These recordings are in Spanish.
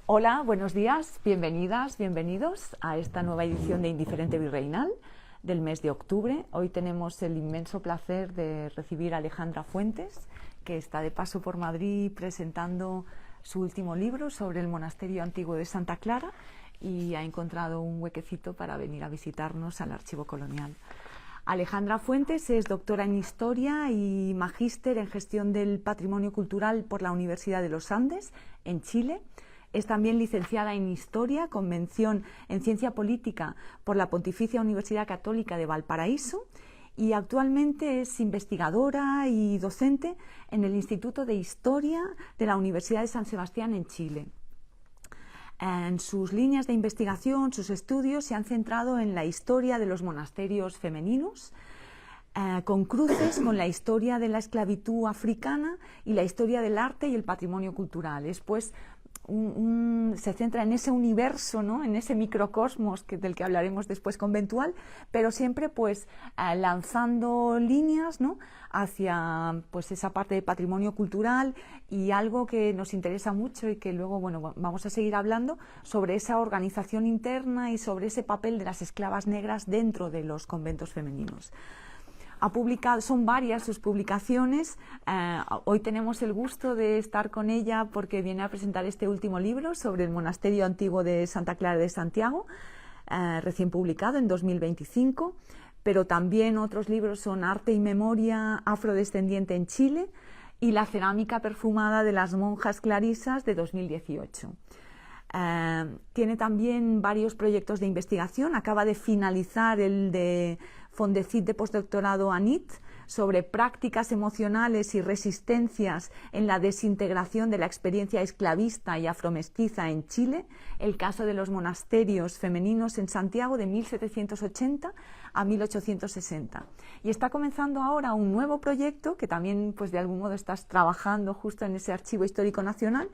Hola, buenos días, bienvenidas, bienvenidos a esta nueva edición de Indiferente Virreinal del mes de octubre. Hoy tenemos el inmenso placer de recibir a Alejandra Fuentes, que está de paso por Madrid presentando su último libro sobre el monasterio antiguo de Santa Clara y ha encontrado un huequecito para venir a visitarnos al Archivo Colonial. Alejandra Fuentes es doctora en Historia y magíster en Gestión del Patrimonio Cultural por la Universidad de los Andes, en Chile. Es también licenciada en Historia, con mención en Ciencia Política por la Pontificia Universidad Católica de Valparaíso y actualmente es investigadora y docente en el Instituto de Historia de la Universidad de San Sebastián en Chile. En sus líneas de investigación, sus estudios se han centrado en la historia de los monasterios femeninos, con cruces con la historia de la esclavitud africana y la historia del arte y el patrimonio cultural. Después se centra en ese universo, ¿no?, en ese microcosmos del que hablaremos después conventual, pero siempre pues lanzando líneas, ¿no?, hacia pues esa parte de patrimonio cultural y algo que nos interesa mucho y que luego vamos a seguir hablando sobre esa organización interna y sobre ese papel de las esclavas negras dentro de los conventos femeninos. Ha publicado, son varias sus publicaciones. Hoy tenemos el gusto de estar con ella porque viene a presentar este último libro sobre el monasterio antiguo de Santa Clara de Santiago, recién publicado en 2025, pero también otros libros son Arte y Memoria afrodescendiente en Chile y La cerámica perfumada de las monjas clarisas de 2018. Tiene también varios proyectos de investigación. Acaba de finalizar el de Fondecit de postdoctorado ANIT sobre prácticas emocionales y resistencias en la desintegración de la experiencia esclavista y afromestiza en Chile, el caso de los monasterios femeninos en Santiago de 1780 a 1860. Y está comenzando ahora un nuevo proyecto que también pues de algún modo estás trabajando justo en ese Archivo Histórico Nacional,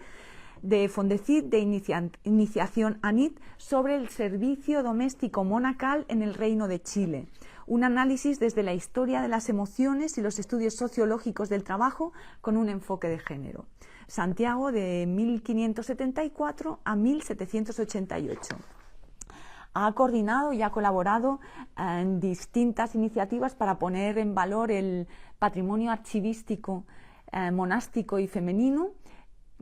de Fondecit de iniciación ANIT sobre el servicio doméstico monacal en el Reino de Chile. Un análisis desde la historia de las emociones y los estudios sociológicos del trabajo con un enfoque de género. Santiago de 1574 a 1788. Ha coordinado y ha colaborado en distintas iniciativas para poner en valor el patrimonio archivístico, monástico y femenino,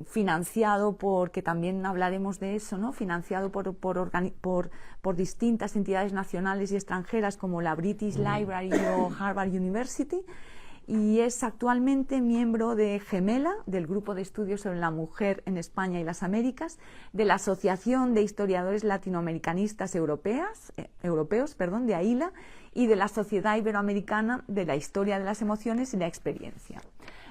financiado que también hablaremos de eso, ¿no?, financiado por distintas entidades nacionales y extranjeras como la British Library o Harvard University, y es actualmente miembro de Gemela, del Grupo de Estudios sobre la Mujer en España y las Américas, de la Asociación de Historiadores Latinoamericanistas Europeos, de AILA, y de la Sociedad Iberoamericana de la Historia de las Emociones y la Experiencia.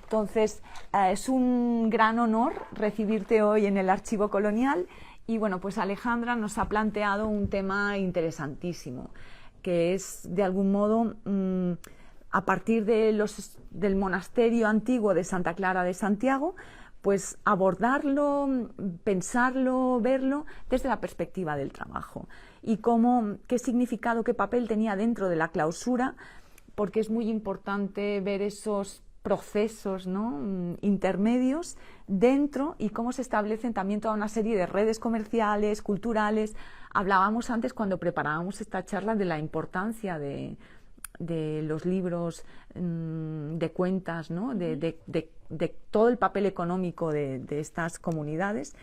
Entonces, es un gran honor recibirte hoy en el Archivo Colonial y bueno, pues Alejandra nos ha planteado un tema interesantísimo, que es de algún modo a partir del monasterio antiguo de Santa Clara de Santiago, pues abordarlo, pensarlo, verlo desde la perspectiva del trabajo y qué significado, qué papel tenía dentro de la clausura, porque es muy importante ver esos procesos, ¿no?, intermedios dentro y cómo se establecen también toda una serie de redes comerciales, culturales. Hablábamos antes, cuando preparábamos esta charla, de la importancia de los libros de cuentas, ¿no?, de todo el papel económico de estas comunidades.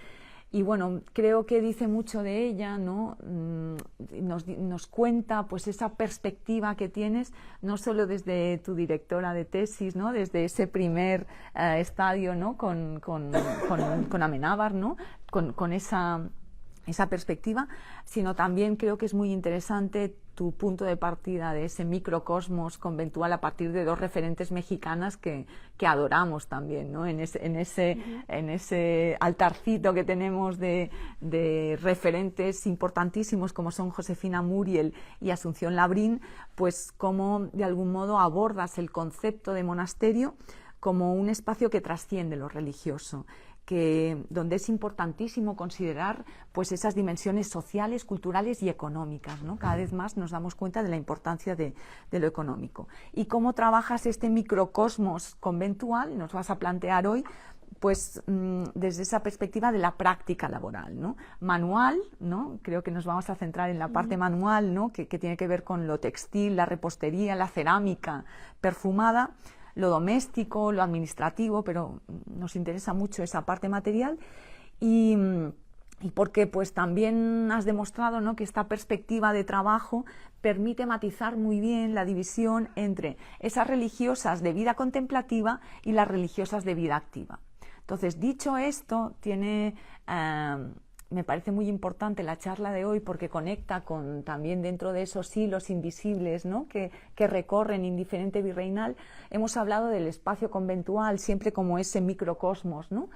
Y bueno, creo que dice mucho de ella, ¿no? Nos cuenta pues esa perspectiva que tienes, no solo desde tu directora de tesis, ¿no?, desde ese primer estadio, ¿no?, con Amenábar, ¿no?, con esa perspectiva, sino también creo que es muy interesante tu punto de partida de ese microcosmos conventual a partir de dos referentes mexicanas que adoramos también, ¿no?, en ese altarcito que tenemos de referentes importantísimos como son Josefina Muriel y Asunción Labrín, pues cómo de algún modo abordas el concepto de monasterio como un espacio que trasciende lo religioso, donde es importantísimo considerar pues esas dimensiones sociales, culturales y económicas, ¿no? Cada vez más nos damos cuenta de la importancia de lo económico. Y cómo trabajas este microcosmos conventual, nos vas a plantear hoy, pues desde esa perspectiva de la práctica laboral, ¿no? Manual, ¿no? Creo que nos vamos a centrar en la parte manual, ¿no? Que tiene que ver con lo textil, la repostería, la cerámica perfumada, lo doméstico, lo administrativo, pero nos interesa mucho esa parte material y porque pues también has demostrado, ¿no?, que esta perspectiva de trabajo permite matizar muy bien la división entre esas religiosas de vida contemplativa y las religiosas de vida activa. Entonces, dicho esto, me parece muy importante la charla de hoy porque conecta con también dentro de esos hilos invisibles, ¿no?, que recorren Indiferente Virreinal. Hemos hablado del espacio conventual siempre como ese microcosmos, ¿no?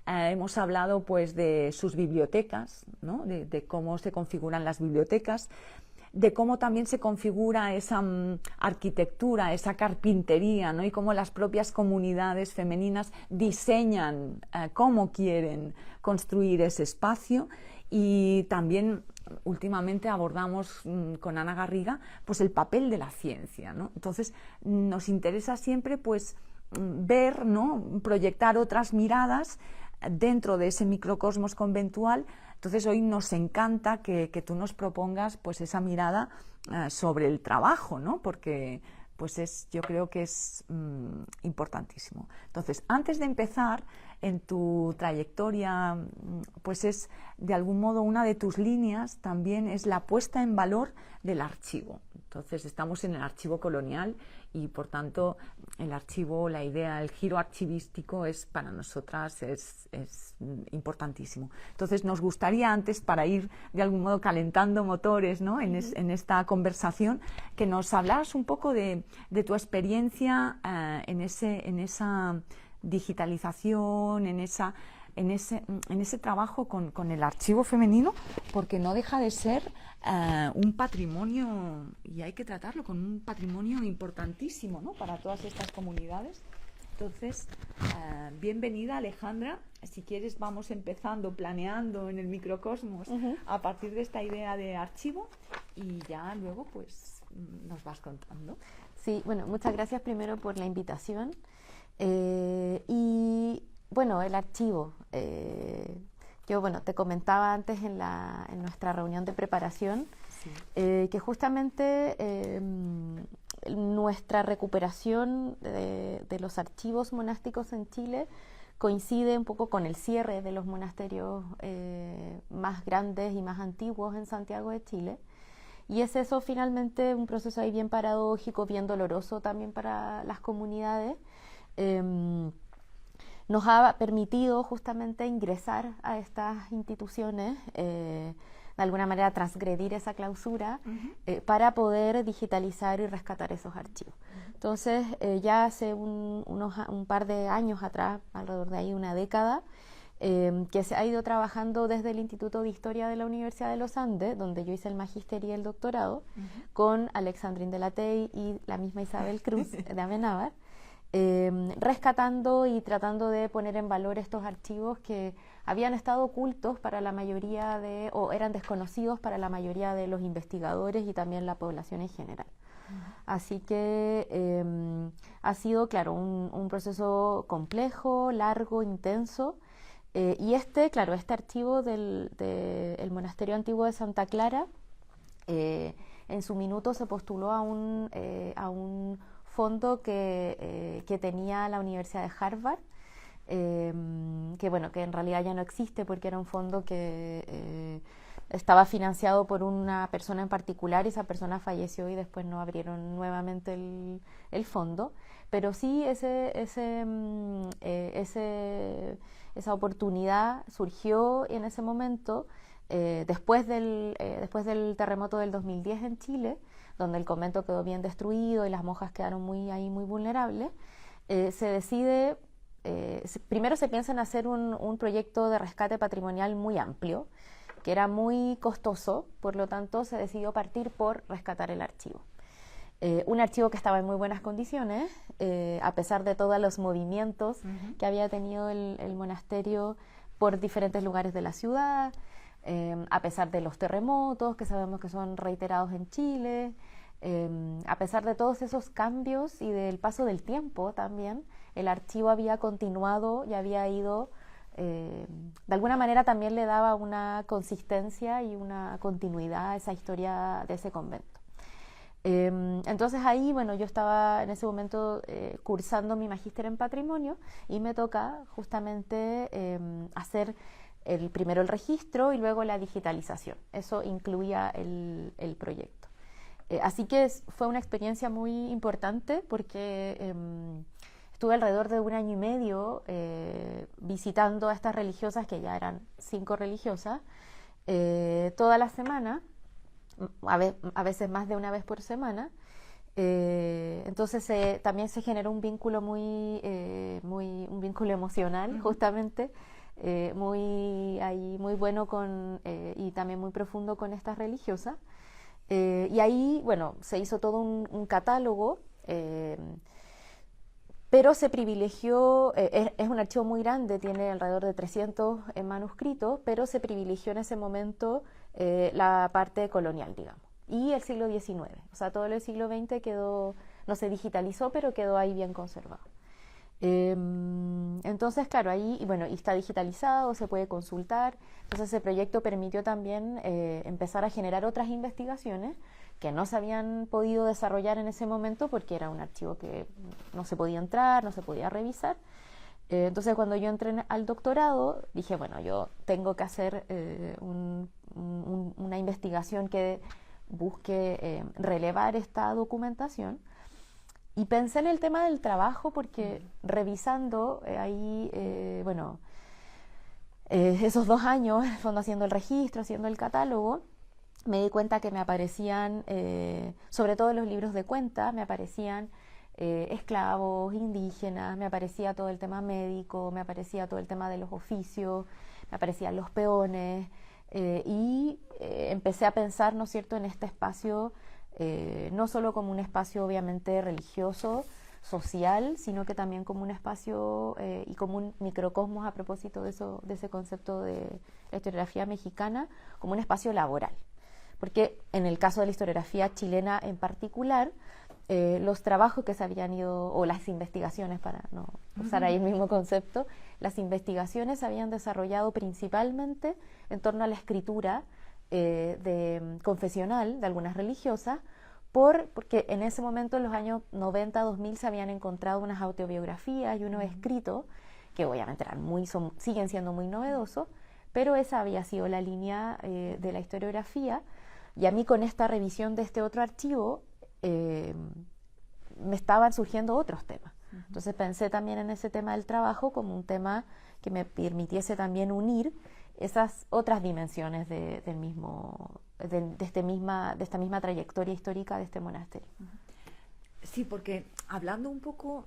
Hemos hablado pues de sus bibliotecas, ¿no?, de cómo se configuran las bibliotecas, de cómo también se configura esa arquitectura, esa carpintería, ¿no?, y cómo las propias comunidades femeninas diseñan cómo quieren construir ese espacio. Y también últimamente abordamos con Ana Garriga pues el papel de la ciencia, ¿no? Entonces nos interesa siempre pues ver, ¿no?, proyectar otras miradas dentro de ese microcosmos conventual. Entonces hoy nos encanta que tú nos propongas pues esa mirada sobre el trabajo, ¿no?, porque pues yo creo que es importantísimo. Entonces, antes de empezar, en tu trayectoria, pues es de algún modo una de tus líneas también es la puesta en valor del archivo. Entonces estamos en el archivo colonial y por tanto el archivo, la idea, el giro archivístico es para nosotras es importantísimo. Entonces nos gustaría antes, para ir de algún modo calentando motores, ¿no?, en esta conversación, que nos hablaras un poco de tu experiencia en esa digitalización, en ese trabajo con el archivo femenino, porque no deja de ser un patrimonio, y hay que tratarlo con un patrimonio importantísimo, ¿no?, para todas estas comunidades. Entonces, bienvenida, Alejandra. Si quieres vamos empezando, planeando en el microcosmos a partir de esta idea de archivo y ya luego pues nos vas contando. Sí, bueno, muchas gracias primero por la invitación. Y bueno, el archivo. Yo, bueno, te comentaba antes en nuestra reunión de preparación, sí, que justamente nuestra recuperación de los archivos monásticos en Chile coincide un poco con el cierre de los monasterios más grandes y más antiguos en Santiago de Chile. Y es eso finalmente un proceso ahí bien paradójico, bien doloroso también para las comunidades. Nos ha permitido justamente ingresar a estas instituciones, de alguna manera transgredir esa clausura para poder digitalizar y rescatar esos archivos. Entonces, ya hace un par de años atrás, alrededor de ahí una década, que se ha ido trabajando desde el Instituto de Historia de la Universidad de los Andes, donde yo hice el magíster y el doctorado, con Alexandrine de la Tey y la misma Isabel Cruz de Amenábar, rescatando y tratando de poner en valor estos archivos que habían estado ocultos para la mayoría o eran desconocidos para la mayoría de los investigadores y también la población en general. Así que ha sido, claro, un proceso complejo, largo, intenso, y este archivo del Monasterio Antiguo de Santa Clara, en su minuto se postuló a un fondo que tenía la Universidad de Harvard, que en realidad ya no existe porque era un fondo que estaba financiado por una persona en particular y esa persona falleció y después no abrieron nuevamente el fondo, pero sí esa oportunidad surgió en ese momento después del terremoto del 2010 en Chile, donde el convento quedó bien destruido y las monjas quedaron muy vulnerables. Se decide, primero se piensa en hacer un proyecto de rescate patrimonial muy amplio, que era muy costoso, por lo tanto se decidió partir por rescatar el archivo. Un archivo que estaba en muy buenas condiciones, a pesar de todos los movimientos que había tenido el monasterio por diferentes lugares de la ciudad, a pesar de los terremotos que sabemos que son reiterados en Chile, A pesar de todos esos cambios y del paso del tiempo también, el archivo había continuado y había ido, de alguna manera también le daba una consistencia y una continuidad a esa historia de ese convento. Entonces ahí, bueno, yo estaba en ese momento cursando mi magíster en patrimonio y me toca justamente hacer primero el registro y luego la digitalización. Eso incluía el proyecto. Así que fue una experiencia muy importante porque estuve alrededor de 1 año y medio visitando a estas religiosas, que ya eran 5 religiosas, toda la semana, a veces más de una vez por semana. Entonces también se generó un vínculo un vínculo emocional, justamente, muy bueno y también muy profundo con estas religiosas. Y ahí, bueno, se hizo todo un catálogo, pero se privilegió, es un archivo muy grande, tiene alrededor de 300 manuscritos, pero se privilegió en ese momento la parte colonial, digamos, y el siglo XIX. O sea, todo el siglo XX no se digitalizó, pero quedó ahí bien conservado. Entonces, claro, ahí, bueno, y está digitalizado, se puede consultar. Entonces, ese proyecto permitió también empezar a generar otras investigaciones que no se habían podido desarrollar en ese momento porque era un archivo que no se podía entrar, no se podía revisar. Entonces, cuando yo entré al doctorado, dije, bueno, yo tengo que hacer una investigación que busque relevar esta documentación. Y pensé en el tema del trabajo porque revisando ahí, bueno, esos 2 años, haciendo el registro, haciendo el catálogo, me di cuenta que me aparecían, sobre todo en los libros de cuenta, me aparecían esclavos, indígenas, me aparecía todo el tema médico, me aparecía todo el tema de los oficios, me aparecían los peones, y empecé a pensar, ¿no es cierto?, en este espacio, no solo como un espacio obviamente religioso, social, sino que también como un espacio y como un microcosmos, a propósito de ese concepto de la historiografía mexicana, como un espacio laboral. Porque en el caso de la historiografía chilena en particular, los trabajos que se habían ido, o las investigaciones, para no usar ahí el mismo concepto, las investigaciones se habían desarrollado principalmente en torno a la escritura confesional de algunas religiosas, porque en ese momento, en los años 90, 2000, se habían encontrado unas autobiografías y unos escritos que obviamente siguen siendo muy novedosos, pero esa había sido la línea de la historiografía. Y a mí, con esta revisión de este otro archivo, me estaban surgiendo otros temas. Entonces pensé también en ese tema del trabajo como un tema que me permitiese también unir esas otras dimensiones de esta misma trayectoria histórica de este monasterio. Sí, porque hablando un poco,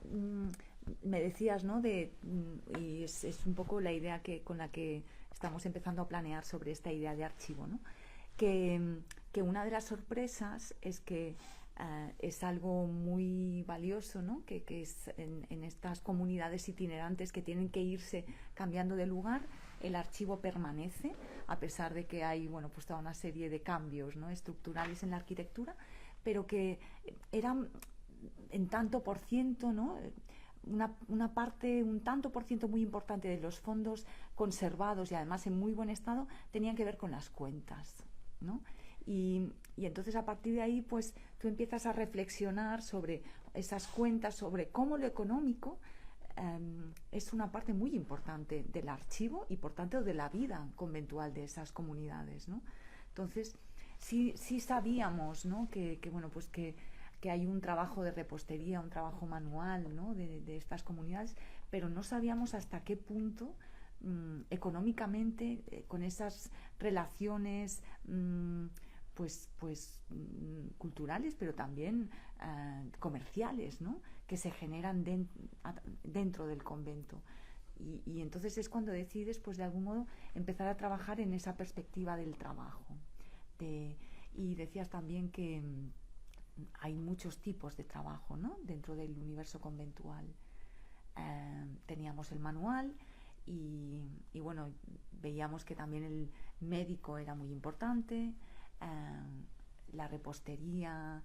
me decías, ¿no?, y es un poco la idea con la que estamos empezando a planear sobre esta idea de archivo, ¿no?, que una de las sorpresas es que es algo muy valioso, ¿no?, que es en estas comunidades itinerantes que tienen que irse cambiando de lugar. El archivo permanece, a pesar de que hay, bueno, pues toda una serie de cambios, ¿no?, estructurales en la arquitectura, pero que eran en tanto por ciento, ¿no?, una parte, un tanto por ciento muy importante de los fondos conservados y además en muy buen estado tenían que ver con las cuentas, ¿no? Y entonces, a partir de ahí, pues tú empiezas a reflexionar sobre esas cuentas, sobre cómo lo económico es una parte muy importante del archivo y, por tanto, de la vida conventual de esas comunidades, ¿no? Entonces, sí sabíamos, ¿no?, que bueno, pues que hay un trabajo de repostería, un trabajo manual, ¿no?, de estas comunidades, pero no sabíamos hasta qué punto económicamente, con esas relaciones culturales, pero también comerciales, ¿no?, que se generan dentro del convento. Y entonces es cuando decides, pues de algún modo, empezar a trabajar en esa perspectiva del trabajo. Y decías también que hay muchos tipos de trabajo, ¿no?, dentro del universo conventual. Teníamos el manual y bueno, veíamos que también el médico era muy importante, la repostería,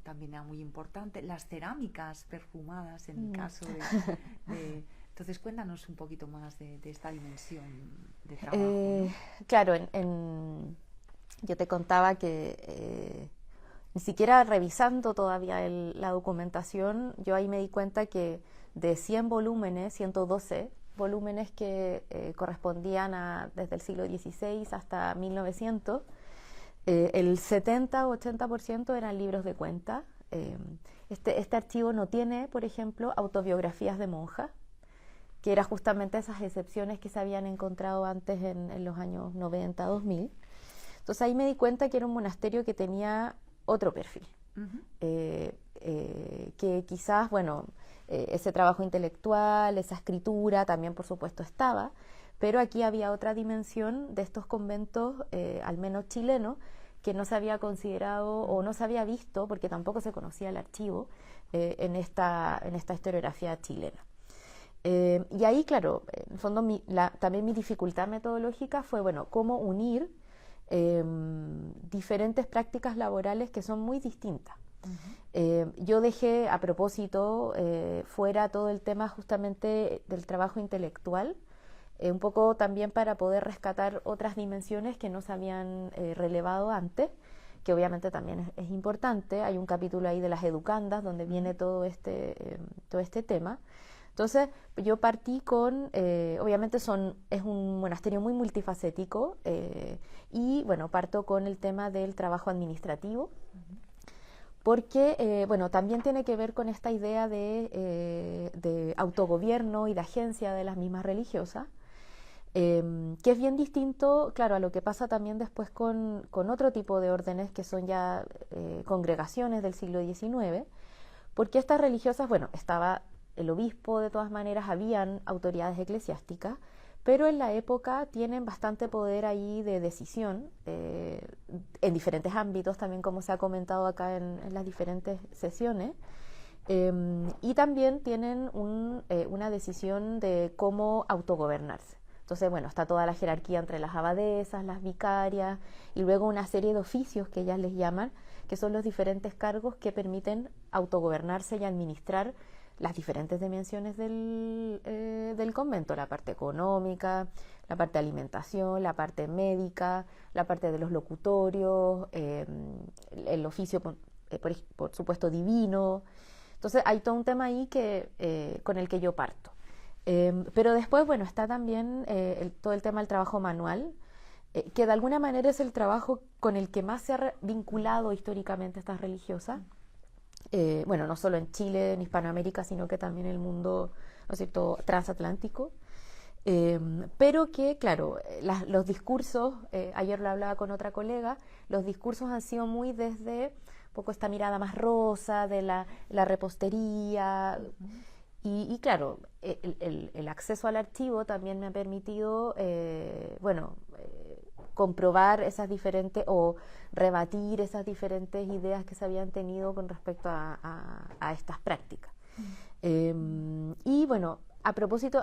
también era muy importante. Las cerámicas perfumadas, en el caso de entonces, cuéntanos un poquito más de esta dimensión de trabajo, ¿no? Claro, yo te contaba que ni siquiera revisando todavía la documentación, yo ahí me di cuenta que de 100 volúmenes, 112 volúmenes que correspondían desde el siglo XVI hasta 1900, el 70 o 80% eran libros de cuentas. Este archivo no tiene, por ejemplo, autobiografías de monjas, que eran justamente esas excepciones que se habían encontrado antes en los años 90, 2000. Entonces ahí me di cuenta que era un monasterio que tenía otro perfil, que quizás, bueno, ese trabajo intelectual, esa escritura también por supuesto estaba, pero aquí había otra dimensión de estos conventos, al menos chilenos, que no se había considerado o no se había visto, porque tampoco se conocía el archivo, en esta historiografía chilena. Y ahí, claro, en el fondo también mi dificultad metodológica fue, bueno, cómo unir diferentes prácticas laborales que son muy distintas. Yo dejé a propósito fuera todo el tema justamente del trabajo intelectual, un poco también para poder rescatar otras dimensiones que no se habían relevado antes, que obviamente también es importante. Hay un capítulo ahí de las educandas donde viene todo este tema. Entonces yo partí con, obviamente es un monasterio muy multifacético, y bueno, parto con el tema del trabajo administrativo, porque bueno, también tiene que ver con esta idea de autogobierno y de agencia de las mismas religiosas, que es bien distinto, claro, a lo que pasa también después con otro tipo de órdenes que son ya congregaciones del siglo XIX, porque estas religiosas, bueno, estaba el obispo, de todas maneras, habían autoridades eclesiásticas, pero en la época tienen bastante poder ahí de decisión, en diferentes ámbitos, también como se ha comentado acá en las diferentes sesiones, y también tienen una decisión de cómo autogobernarse. Entonces, bueno, está toda la jerarquía entre las abadesas, las vicarias, y luego una serie de oficios que ellas les llaman, que son los diferentes cargos que permiten autogobernarse y administrar las diferentes dimensiones del convento, la parte económica, la parte de alimentación, la parte médica, la parte de los locutorios, el oficio, por supuesto, divino. Entonces hay todo un tema ahí con el que yo parto. Pero después, bueno, está también todo el tema del trabajo manual, que de alguna manera es el trabajo con el que más se ha vinculado históricamente estas religiosas. Bueno, no solo en Chile, en Hispanoamérica, sino que también en el mundo, ¿no es cierto?, transatlántico, pero que, claro, los discursos, ayer lo hablaba con otra colega, los discursos han sido muy desde un poco esta mirada más rosa de la repostería, y claro, el acceso al archivo también me ha permitido, bueno, comprobar esas diferentes o rebatir esas diferentes ideas que se habían tenido con respecto a estas prácticas. Y bueno, a propósito,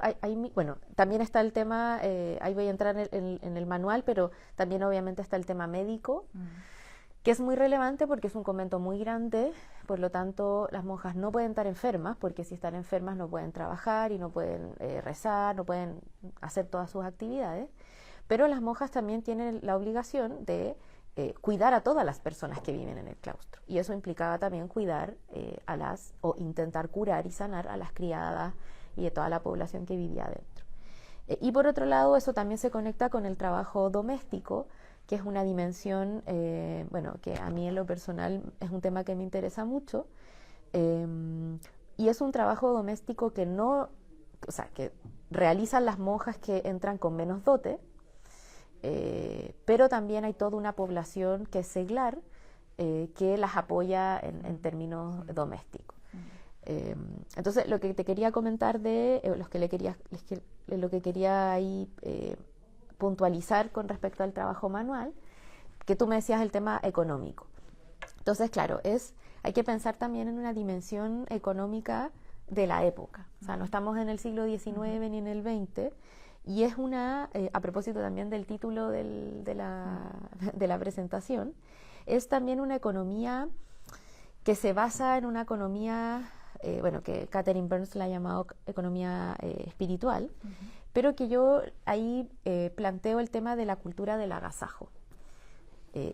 bueno, también está el tema, ahí voy a entrar en el manual, pero también obviamente está el tema médico, que es muy relevante porque es un convento muy grande, por lo tanto las monjas no pueden estar enfermas, porque si están enfermas no pueden trabajar y no pueden rezar, no pueden hacer todas sus actividades. Pero las monjas también tienen la obligación de cuidar a todas las personas que viven en el claustro. Y eso implicaba también cuidar o intentar curar y sanar a las criadas y de toda la población que vivía adentro. Y por otro lado, eso también se conecta con el trabajo doméstico, que es una dimensión, bueno, que a mí en lo personal es un tema que me interesa mucho. Y es un trabajo doméstico que que realizan las monjas que entran con menos dote, pero también hay toda una población que es seglar, que las apoya en términos domésticos. Entonces, lo que te quería comentar lo que quería ahí puntualizar con respecto al trabajo manual, que tú me decías el tema económico. Entonces, claro, hay que pensar también en una dimensión económica de la época. O sea, no estamos en el siglo XIX ni en el XX, y es a propósito también del título de la presentación, es también una economía que se basa en una economía, bueno, que Catherine Burns la ha llamado economía espiritual, pero que yo ahí planteo el tema de la cultura del agasajo.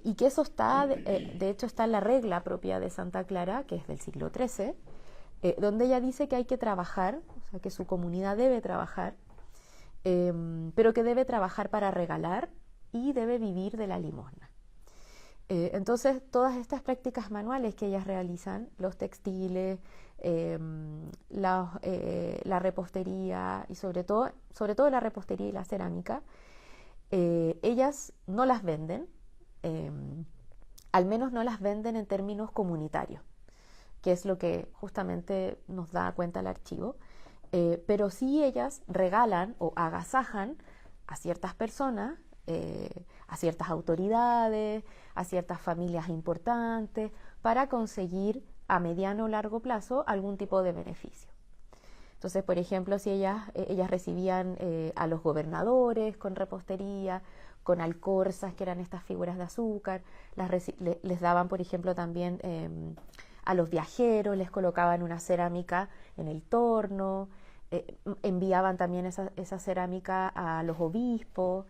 Y que eso está, de hecho está en la regla propia de Santa Clara, que es del siglo XIII, donde ella dice que hay que trabajar, o sea, que su comunidad debe trabajar, pero que debe trabajar para regalar y debe vivir de la limosna. Entonces, todas estas prácticas manuales que ellas realizan, los textiles, la repostería y sobre todo la repostería y la cerámica, ellas no las venden, al menos no las venden en términos comunitarios, que es lo que justamente nos da cuenta el archivo, pero sí ellas regalan o agasajan a ciertas personas, a ciertas autoridades, a ciertas familias importantes, para conseguir a mediano o largo plazo algún tipo de beneficio. Entonces, por ejemplo, si ellas recibían a los gobernadores con repostería, con alcorzas, que eran estas figuras de azúcar, les daban, por ejemplo, también a los viajeros, les colocaban una cerámica en el torno, enviaban también esa cerámica a los obispos,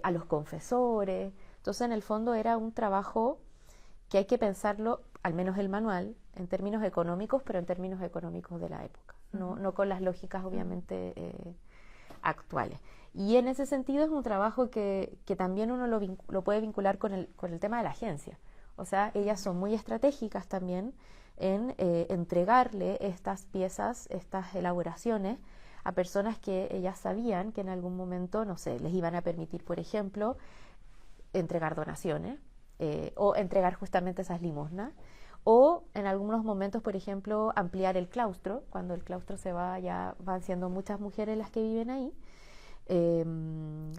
a los confesores. Entonces, en el fondo era un trabajo que hay que pensarlo, al menos el manual, en términos económicos, pero en términos económicos de la época, no con las lógicas obviamente actuales. Y en ese sentido es un trabajo que también uno lo puede vincular con el tema de la agencia. O sea, ellas son muy estratégicas también en entregarle estas piezas, estas elaboraciones a personas que ellas sabían que en algún momento, no sé, les iban a permitir, por ejemplo, entregar donaciones o entregar justamente esas limosnas, o en algunos momentos, por ejemplo, ampliar el claustro. Cuando el claustro se va, ya van siendo muchas mujeres las que viven ahí.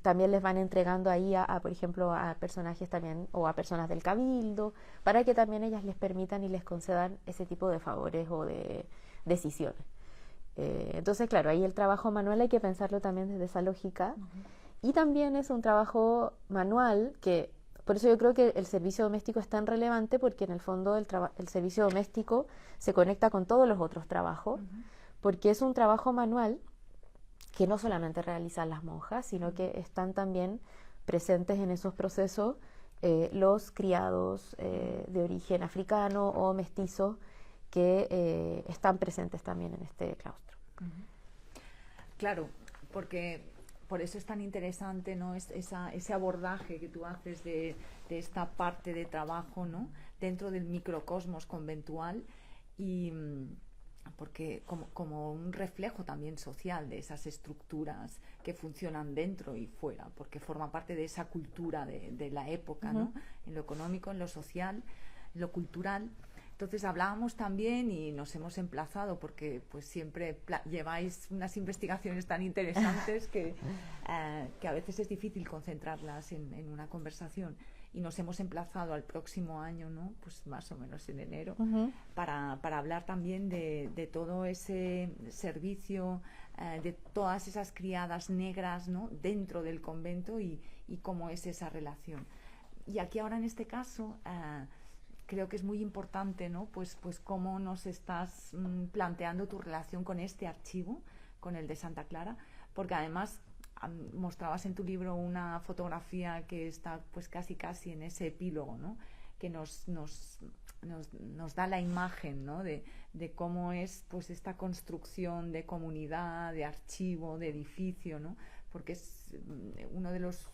También les van entregando ahí por ejemplo, a personajes también o a personas del cabildo, para que también ellas les permitan y les concedan ese tipo de favores o de decisiones. Entonces, claro, ahí el trabajo manual hay que pensarlo también desde esa lógica. Y también es un trabajo manual que, por eso yo creo que el servicio doméstico es tan relevante, porque en el fondo el servicio doméstico se conecta con todos los otros trabajos, porque es un trabajo manual que no solamente realizan las monjas, sino que están también presentes en esos procesos los criados de origen africano o mestizo que están presentes también en este claustro. Claro, porque por eso es tan interesante, ¿no? Ese abordaje que tú haces de esta parte de trabajo, ¿no? Dentro del microcosmos conventual, y porque como un reflejo también social de esas estructuras que funcionan dentro y fuera, porque forma parte de esa cultura de la época, ¿no? En lo económico, en lo social, en lo cultural. Entonces hablábamos también, y nos hemos emplazado, porque pues siempre lleváis unas investigaciones tan interesantes que a veces es difícil concentrarlas en una conversación, y nos hemos emplazado al próximo año, ¿no? Pues más o menos en enero, para hablar también de todo ese servicio, de todas esas criadas negras, ¿no? Dentro del convento, y cómo es esa relación. Y aquí ahora en este caso creo que es muy importante, ¿no? Pues cómo nos estás planteando tu relación con este archivo, con el de Santa Clara, porque además mostrabas en tu libro una fotografía que está pues casi en ese epílogo, ¿no? Que nos da la imagen, ¿no? de cómo es pues esta construcción de comunidad, de archivo, de edificio, ¿no? Porque es uno de los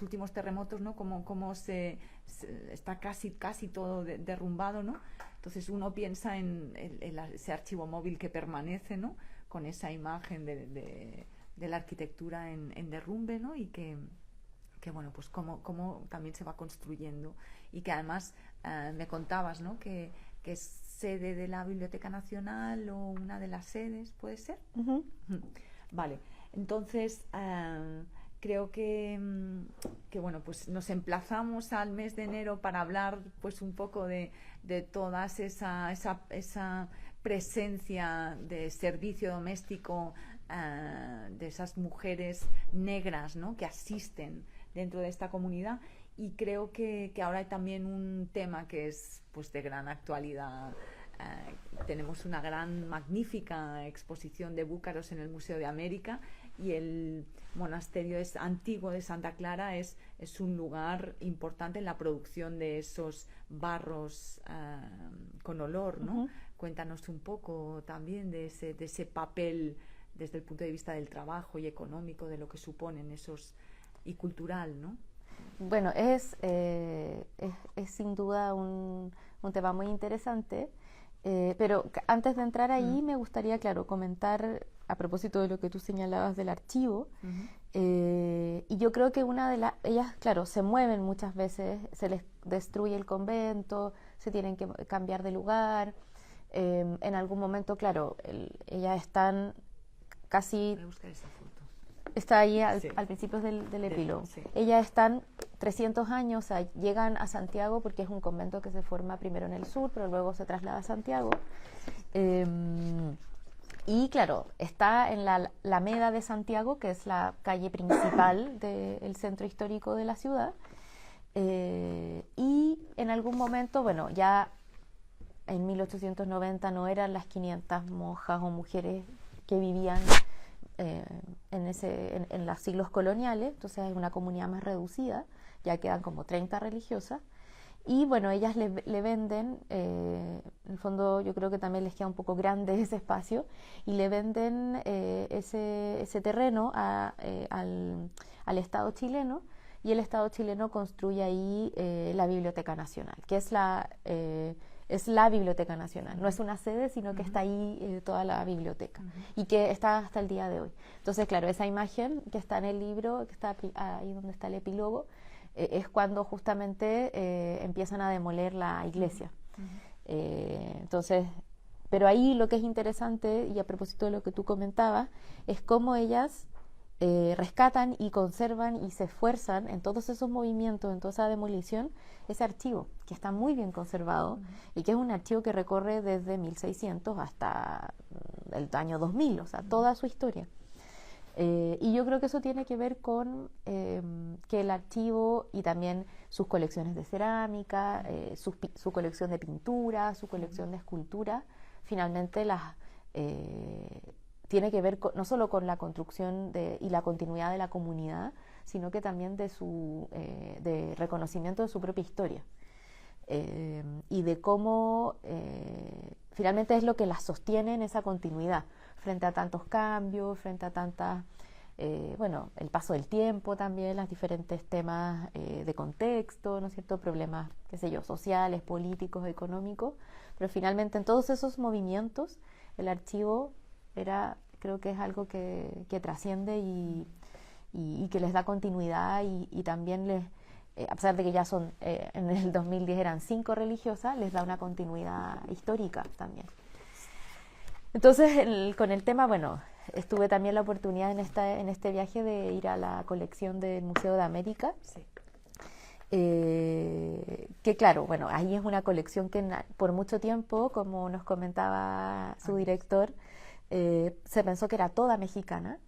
últimos terremotos, ¿no? Como está casi todo derrumbado, ¿no? Entonces uno piensa en ese archivo móvil que permanece, ¿no? Con esa imagen de la arquitectura en derrumbe, ¿no? Y que bueno, pues cómo también se va construyendo, y que además me contabas, ¿no? Que es sede de la Biblioteca Nacional, o una de las sedes, ¿puede ser? Vale, entonces creo que bueno, pues nos emplazamos al mes de enero para hablar pues un poco de toda esa presencia de servicio doméstico, de esas mujeres negras, ¿no? Que asisten dentro de esta comunidad, y creo que ahora hay también un tema que es pues de gran actualidad. Tenemos una magnífica exposición de búcaros en el Museo de América, y el monasterio antiguo de Santa Clara es un lugar importante en la producción de esos barros con olor, ¿no? Uh-huh. Cuéntanos un poco también de ese papel desde el punto de vista del trabajo y económico, de lo que suponen esos, y cultural, ¿no? Bueno, es sin duda un tema muy interesante, pero antes de entrar ahí me gustaría, claro, comentar a propósito de lo que tú señalabas del archivo. Y yo creo que ellas, claro, se mueven muchas veces, se les destruye el convento, se tienen que cambiar de lugar. En algún momento, claro, ellas están casi... Voy a buscar esa foto. Está ahí Sí. al principio del epílogo. Sí. Ellas están 300 años, o sea, llegan a Santiago porque es un convento que se forma primero en el sur, pero luego se traslada a Santiago. Y claro, está en la Alameda de Santiago, que es la calle principal del centro histórico de la ciudad. Y en algún momento, bueno, ya en 1890 no eran las 500 monjas o mujeres que vivían en los siglos coloniales, entonces es una comunidad más reducida, ya quedan como 30 religiosas, y bueno, ellas le venden, en el fondo yo creo que también les queda un poco grande ese espacio, y le venden ese terreno al Estado chileno, y el Estado chileno construye ahí la Biblioteca Nacional, que es la Biblioteca Nacional, no es una sede, sino que está ahí toda la biblioteca, y que está hasta el día de hoy. Entonces, claro, esa imagen que está en el libro, que está ahí donde está el epílogo, es cuando justamente empiezan a demoler la iglesia. Entonces, pero ahí lo que es interesante, y a propósito de lo que tú comentabas, es cómo ellas rescatan y conservan y se esfuerzan en todos esos movimientos, en toda esa demolición, ese archivo, que está muy bien conservado y que es un archivo que recorre desde 1600 hasta el año 2000, o sea, toda su historia. Y yo creo que eso tiene que ver con que el archivo y también sus colecciones de cerámica, su colección de pintura, su colección de escultura, finalmente tiene que ver no solo con la construcción y la continuidad de la comunidad, sino que también de reconocimiento de su propia historia. Y de cómo finalmente es lo que las sostiene en esa continuidad, frente a tantos cambios, frente a tantas, el paso del tiempo también, los diferentes temas de contexto, ¿no es cierto?, problemas, qué sé yo, sociales, políticos, económicos, pero finalmente en todos esos movimientos el archivo creo que es algo que trasciende y que les da continuidad y también a pesar de que ya son, en el 2010 eran 5 religiosas, les da una continuidad histórica también. Entonces, con el tema, bueno, tuve también la oportunidad en este viaje de ir a la colección del Museo de América. Sí. Que claro, bueno, ahí es una colección que por mucho tiempo, como nos comentaba su director, se pensó que era toda mexicana,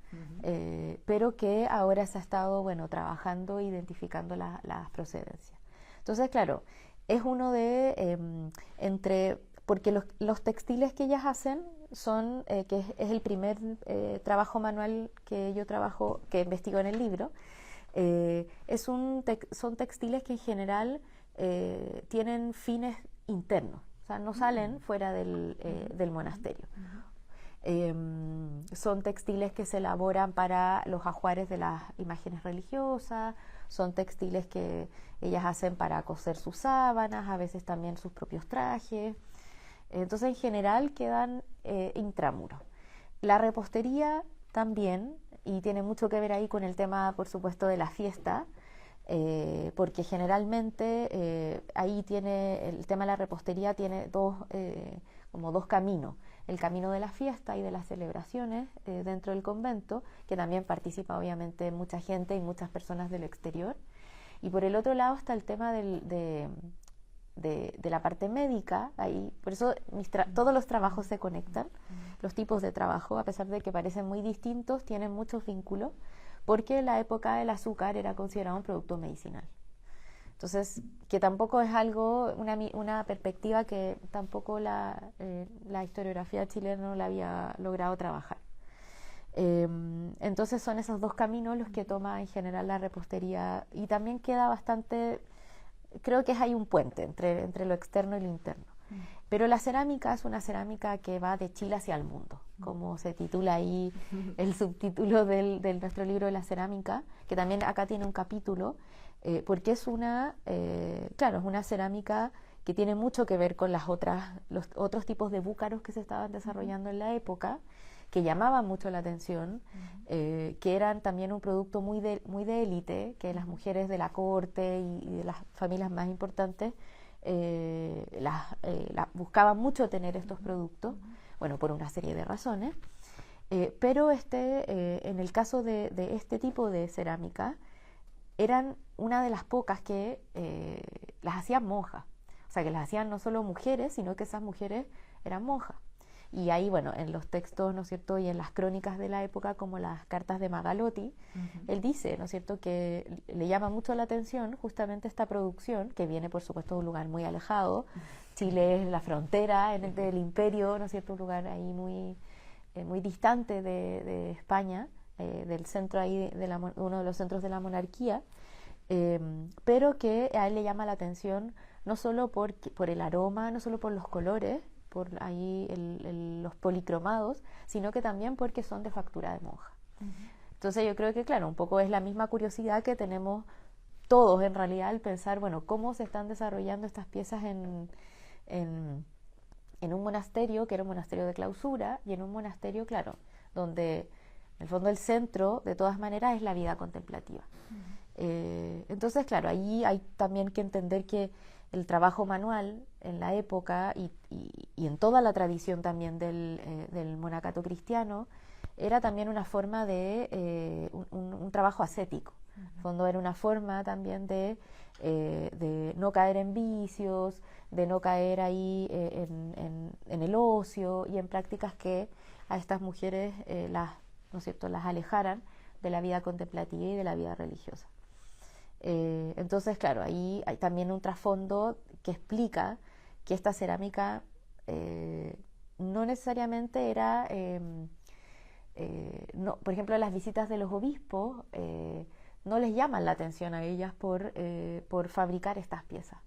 pero que ahora se ha estado, trabajando, identificando las procedencias. Entonces, claro, es uno porque los textiles que ellas hacen son, que es el primer trabajo manual que yo trabajo, que investigo en el libro, son textiles que en general tienen fines internos, o sea, no salen fuera del monasterio. Son textiles que se elaboran para los ajuares de las imágenes religiosas, son textiles que ellas hacen para coser sus sábanas, a veces también sus propios trajes. Entonces, en general, quedan intramuros. La repostería también, y tiene mucho que ver ahí con el tema, por supuesto, de la fiesta, porque generalmente ahí el tema de la repostería tiene como dos caminos. El camino de la fiesta y de las celebraciones dentro del convento, que también participa obviamente mucha gente y muchas personas del exterior. Y por el otro lado está el tema de la parte médica. Ahí, por eso todos los trabajos se conectan, los tipos de trabajo, a pesar de que parecen muy distintos, tienen muchos vínculos, porque en la época el azúcar era considerado un producto medicinal. Entonces, que tampoco es algo, una perspectiva que tampoco la historiografía chilena no la había logrado trabajar. Entonces son esos dos caminos los que toma en general la repostería, y también queda bastante, creo que hay un puente entre lo externo y lo interno. Pero la cerámica es una cerámica que va de Chile hacia el mundo, como se titula ahí el subtítulo de nuestro libro de la cerámica, que también acá tiene un capítulo, porque es claro, es una cerámica que tiene mucho que ver con los otros tipos de búcaros que se estaban desarrollando en la época, que llamaban mucho la atención, que eran también un producto muy de élite, que las mujeres de la corte y de las familias más importantes buscaban mucho tener estos productos, bueno, por una serie de razones, pero en el caso de este tipo de cerámica, eran una de las pocas que las hacían monjas, o sea, que las hacían no solo mujeres, sino que esas mujeres eran monjas. Y ahí, bueno, en los textos, ¿no es cierto?, y en las crónicas de la época, como las cartas de Magalotti, él dice, ¿no es cierto?, que le llama mucho la atención justamente esta producción, que viene, por supuesto, de un lugar muy alejado. Chile es la frontera del imperio, ¿no es cierto?, un lugar ahí muy distante de España, del centro ahí, uno de los centros de la monarquía, pero que a él le llama la atención no solo por el aroma, no solo por los colores, por ahí los policromados, sino que también porque son de factura de monja. Entonces yo creo que, claro, un poco es la misma curiosidad que tenemos todos en realidad al pensar, bueno, cómo se están desarrollando estas piezas en un monasterio, que era un monasterio de clausura, y en un monasterio, claro, donde en el fondo el centro, de todas maneras, es la vida contemplativa. Entonces, claro, ahí hay también que entender que el trabajo manual en la época y en toda la tradición también del monacato cristiano era también una forma de un trabajo ascético. En el fondo era una forma también de no caer en vicios, de no caer ahí en el ocio y en prácticas que a estas mujeres ¿no es cierto?, las alejaran de la vida contemplativa y de la vida religiosa. Entonces, claro, ahí hay también un trasfondo que explica que esta cerámica no necesariamente era, por ejemplo, las visitas de los obispos no les llaman la atención a ellas por fabricar estas piezas.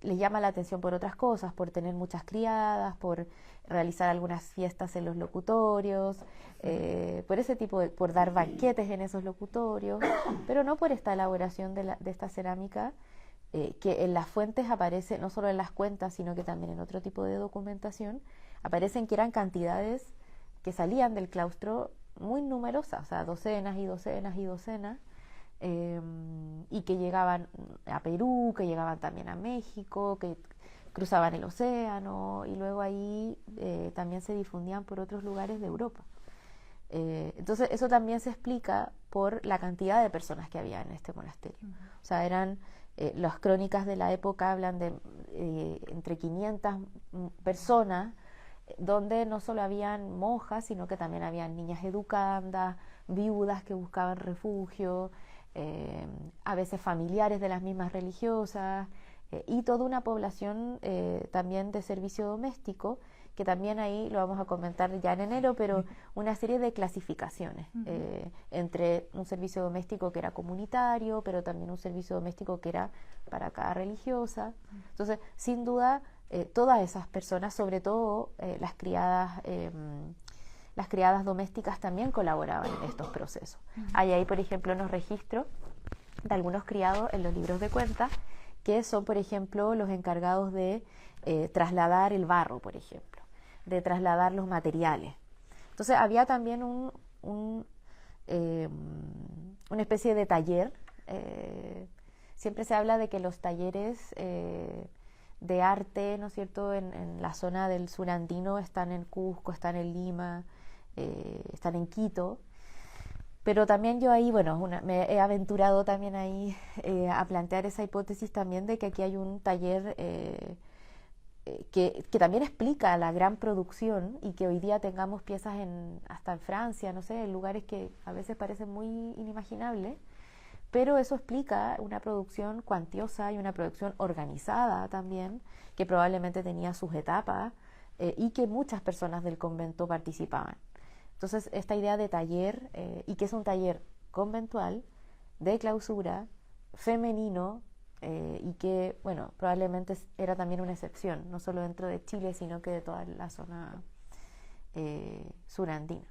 Les llama la atención por otras cosas, por tener muchas criadas, por realizar algunas fiestas en los locutorios, por ese tipo por dar banquetes en esos locutorios, pero no por esta elaboración de esta cerámica que en las fuentes aparece, no solo en las cuentas, sino que también en otro tipo de documentación, aparecen que eran cantidades que salían del claustro muy numerosas, o sea, docenas y docenas y docenas, y que llegaban a Perú, que llegaban también a México, que cruzaban el océano y luego ahí también se difundían por otros lugares de Europa. Entonces eso también se explica por la cantidad de personas que había en este monasterio. O sea, las crónicas de la época hablan de entre 500 personas, donde no solo habían monjas, sino que también habían niñas educandas, viudas que buscaban refugio, a veces familiares de las mismas religiosas, y toda una población también de servicio doméstico, que también ahí lo vamos a comentar ya en enero, pero una serie de clasificaciones entre un servicio doméstico que era comunitario, pero también un servicio doméstico que era para cada religiosa. Entonces, sin duda, todas esas personas, sobre todo las criadas domésticas, también colaboraban en estos procesos. Hay ahí, por ejemplo, unos registros de algunos criados en los libros de cuentas, que son, por ejemplo, los encargados de trasladar el barro, por ejemplo, de trasladar los materiales. Entonces había también una especie de taller. Siempre se habla de que los talleres de arte, ¿no es cierto?, en la zona del sur andino están en Cusco, están en Lima, están en Quito. Pero también yo ahí, bueno, me he aventurado también ahí a plantear esa hipótesis también de que aquí hay un taller que también explica la gran producción y que hoy día tengamos piezas hasta en Francia, no sé, en lugares que a veces parecen muy inimaginables, pero eso explica una producción cuantiosa y una producción organizada también, que probablemente tenía sus etapas y que muchas personas del convento participaban. Entonces, esta idea de taller, y que es un taller conventual, de clausura, femenino, y que, bueno, probablemente era también una excepción, no solo dentro de Chile, sino que de toda la zona surandina.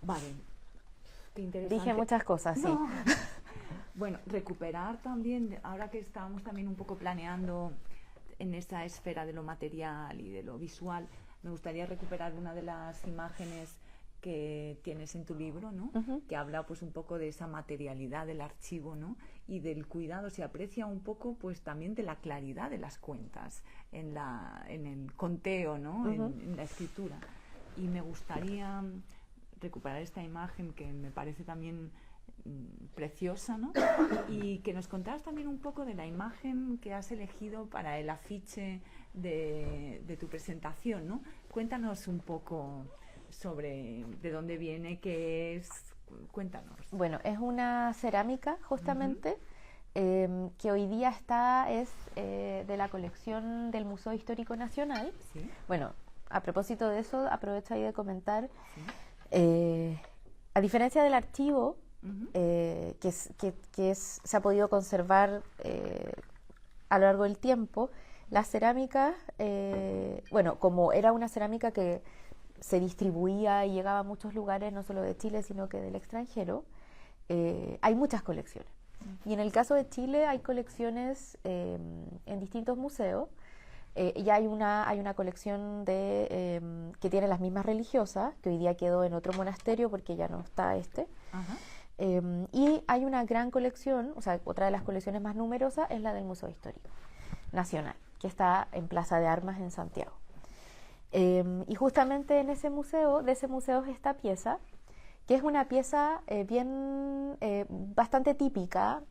Vale, qué interesante. Dije muchas cosas, sí. No. Bueno, recuperar también, ahora que estábamos también un poco planeando en esa esfera de lo material y de lo visual, me gustaría recuperar una de las imágenes que tienes en tu libro, ¿no? Que habla pues un poco de esa materialidad del archivo, ¿no? Y del cuidado, se aprecia un poco pues también de la claridad de las cuentas en el conteo, ¿no? En la escritura. Y me gustaría recuperar esta imagen que me parece también preciosa, ¿no? Y que nos contaras también un poco de la imagen que has elegido para el afiche de tu presentación, ¿no? Cuéntanos un poco sobre de dónde viene, qué es, cuéntanos. Bueno, es una cerámica justamente que hoy día es de la colección del Museo Histórico Nacional. ¿Sí? Bueno, a propósito de eso, aprovecho ahí de comentar, a diferencia del archivo, se ha podido conservar a lo largo del tiempo, las cerámicas, bueno, como era una cerámica que se distribuía y llegaba a muchos lugares, no solo de Chile, sino que del extranjero, hay muchas colecciones. Y en el caso de Chile hay colecciones en distintos museos, y hay una colección que tiene las mismas religiosas, que hoy día quedó en otro monasterio porque ya no está este. Y hay una gran colección, o sea, otra de las colecciones más numerosas es la del Museo Histórico Nacional, que está en Plaza de Armas en Santiago. Y justamente de ese museo es esta pieza, que es una pieza bastante típica.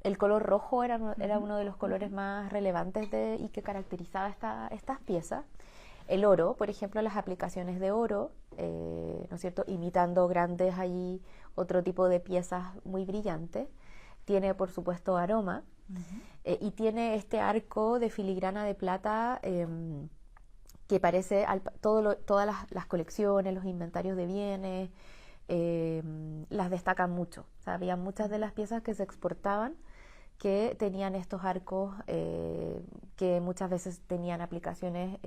El color rojo era uno de los colores más relevantes y que caracterizaba estas piezas. El oro, por ejemplo, las aplicaciones de oro, ¿no es cierto?, imitando grandes ahí otro tipo de piezas muy brillantes. Tiene, por supuesto, aroma. Y tiene este arco de filigrana de plata que parece todas las colecciones, los inventarios de bienes, las destacan mucho. O sea, había muchas de las piezas que se exportaban que tenían estos arcos que muchas veces tenían aplicaciones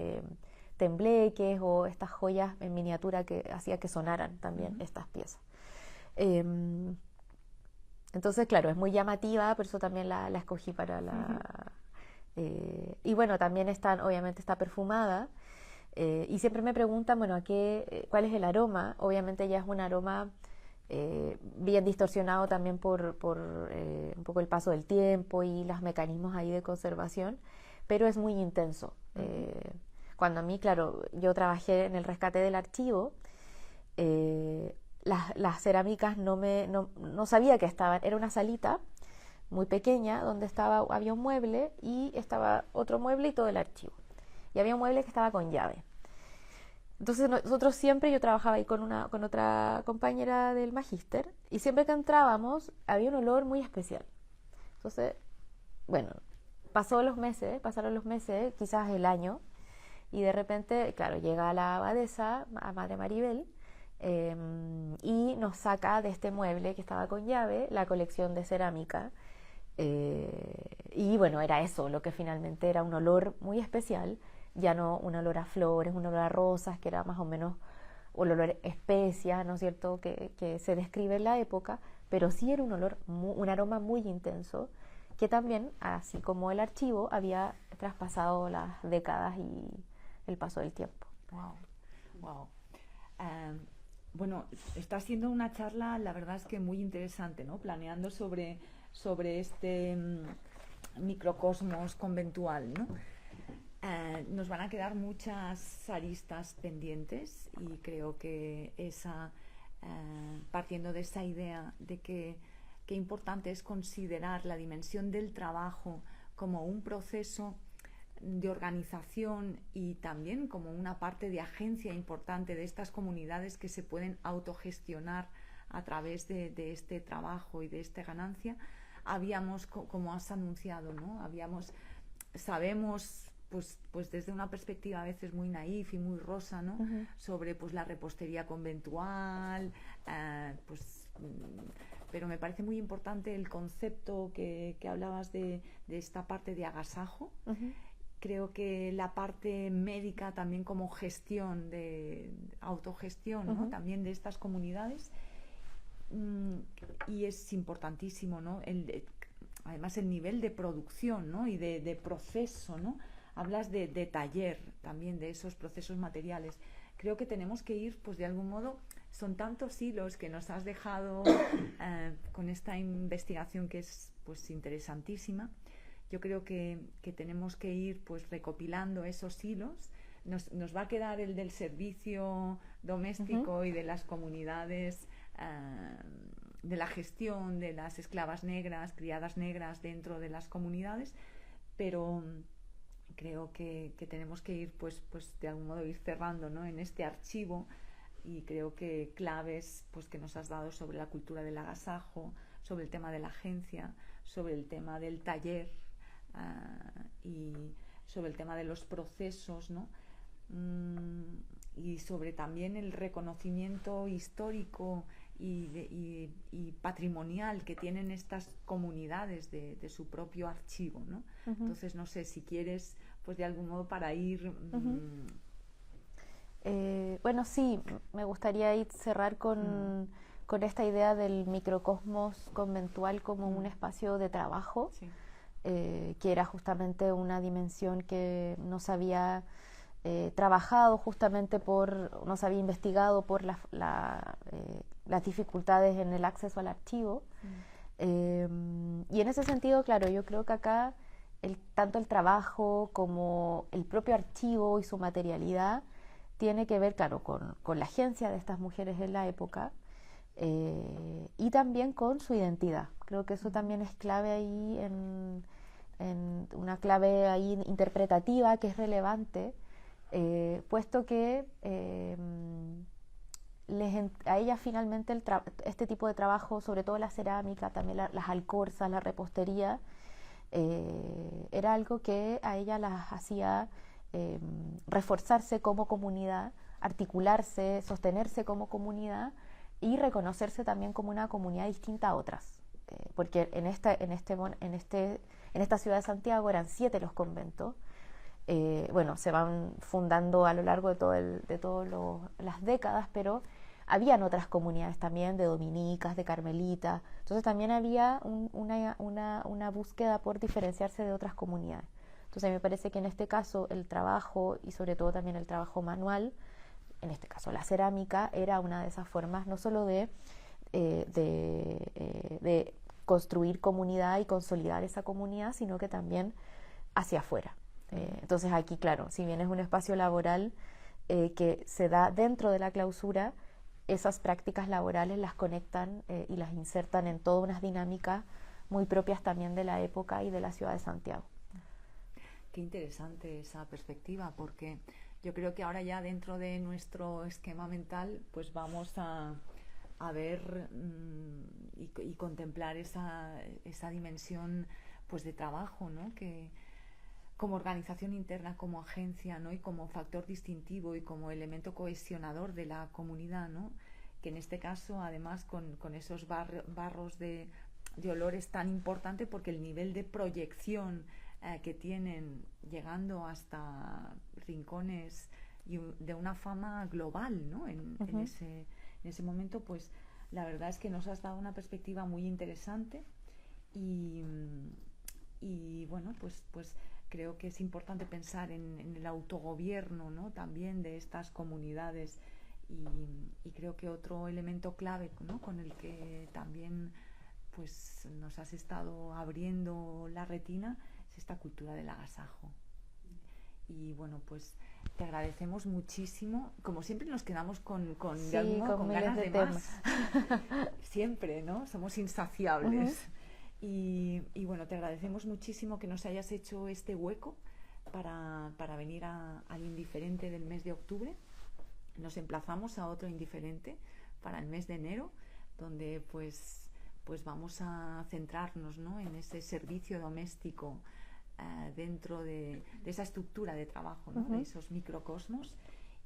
tembleques o estas joyas en miniatura que hacía que sonaran también estas piezas. Entonces, claro, es muy llamativa, por eso también la escogí para y bueno, también obviamente está perfumada, y siempre me preguntan, bueno, ¿cuál es el aroma? Obviamente ya es un aroma bien distorsionado también por un poco el paso del tiempo y los mecanismos ahí de conservación, pero es muy intenso. Cuando a mí, claro, yo trabajé en el rescate del archivo, las cerámicas no sabía que estaban, era una salita muy pequeña donde había un mueble y estaba otro mueble y todo el archivo. Y había un mueble que estaba con llave. Entonces yo trabajaba ahí con otra compañera del magíster, y siempre que entrábamos había un olor muy especial. Entonces, bueno, pasaron los meses, quizás el año, y de repente, claro, llega la abadesa, a Madre Maribel, y nos saca de este mueble que estaba con llave la colección de cerámica, y bueno, era eso, lo que finalmente era un olor muy especial, ya no un olor a flores, un olor a rosas, que era más o menos un olor a especias, ¿no es cierto?, que se describe en la época, pero sí era un aroma muy intenso, que también, así como el archivo, había traspasado las décadas y el paso del tiempo. Wow. Bueno, está siendo una charla, la verdad es que muy interesante, ¿no? Planeando sobre este microcosmos conventual, ¿no? Nos van a quedar muchas aristas pendientes, y creo que partiendo de esa idea de que qué importante es considerar la dimensión del trabajo como un proceso de organización y también como una parte de agencia importante de estas comunidades que se pueden autogestionar a través de este trabajo y de esta ganancia, habíamos, como has anunciado, ¿no? Sabemos pues desde una perspectiva a veces muy naif y muy rosa, ¿no? Sobre pues la repostería conventual, pero me parece muy importante el concepto que hablabas de esta parte de agasajo. Creo que la parte médica también como gestión, de autogestión, ¿no? También de estas comunidades, y es importantísimo, ¿no? Además el nivel de producción, ¿no? Y de proceso, ¿no? Hablas de taller también, de esos procesos materiales. Creo que tenemos que ir, pues de algún modo, son tantos hilos que nos has dejado con esta investigación que es pues interesantísima. Yo creo que tenemos que ir pues recopilando esos hilos. Nos va a quedar el del servicio doméstico y de las comunidades, de la gestión de las esclavas negras, criadas negras dentro de las comunidades, pero creo que tenemos que ir pues de algún modo ir cerrando, ¿no? En este archivo, y creo que claves pues que nos has dado sobre la cultura del agasajo, sobre el tema de la agencia, sobre el tema del taller, y sobre el tema de los procesos, ¿no? Y sobre también el reconocimiento histórico y patrimonial que tienen estas comunidades de su propio archivo, ¿no? Entonces no sé si quieres pues de algún modo para ir bueno, sí, me gustaría cerrar con esta idea del microcosmos conventual como un espacio de trabajo, sí. Que era justamente una dimensión que nos había trabajado justamente nos había investigado por las dificultades en el acceso al archivo. Y en ese sentido, claro, yo creo que acá tanto el trabajo como el propio archivo y su materialidad tiene que ver, claro, con la agencia de estas mujeres en la época, y también con su identidad. Creo que eso también es clave ahí, en una clave ahí interpretativa que es relevante, puesto que a ellas finalmente este tipo de trabajo, sobre todo la cerámica, también las alcorzas, la repostería, era algo que a ellas las hacía reforzarse como comunidad, articularse, sostenerse como comunidad y reconocerse también como una comunidad distinta a otras, porque en esta ciudad de Santiago eran 7 los conventos. Bueno, se van fundando a lo largo de todas las décadas, pero habían otras comunidades también, de dominicas, de carmelitas. Entonces también había una búsqueda por diferenciarse de otras comunidades. Entonces me parece que en este caso el trabajo, y sobre todo también el trabajo manual, en este caso la cerámica, era una de esas formas no solo de construir comunidad y consolidar esa comunidad, sino que también hacia afuera. Entonces aquí, claro, si bien es un espacio laboral que se da dentro de la clausura, esas prácticas laborales las conectan y las insertan en todas unas dinámicas muy propias también de la época y de la ciudad de Santiago. Qué interesante esa perspectiva, porque yo creo que ahora ya dentro de nuestro esquema mental pues vamos a ver y contemplar esa dimensión pues de trabajo, ¿no? Que como organización interna, como agencia, ¿no? Y como factor distintivo y como elemento cohesionador de la comunidad, ¿no? Que en este caso además con esos barros de olores tan importante, porque el nivel de proyección que tienen, llegando hasta rincones y de una fama global, ¿no? En ese momento, pues la verdad es que nos has dado una perspectiva muy interesante, y bueno, pues creo que es importante pensar en el autogobierno, ¿no? También de estas comunidades, y creo que otro elemento clave, ¿no? Con el que también pues nos has estado abriendo la retina es esta cultura del agasajo. Y bueno, pues te agradecemos muchísimo. Como siempre nos quedamos con ganas de más. Siempre, ¿no? Somos insaciables. Y bueno, te agradecemos muchísimo que nos hayas hecho este hueco para venir al indiferente del mes de octubre. Nos emplazamos a otro indiferente para el mes de enero, donde pues vamos a centrarnos, ¿no?, en ese servicio doméstico dentro de esa estructura de trabajo, ¿no?, de esos microcosmos.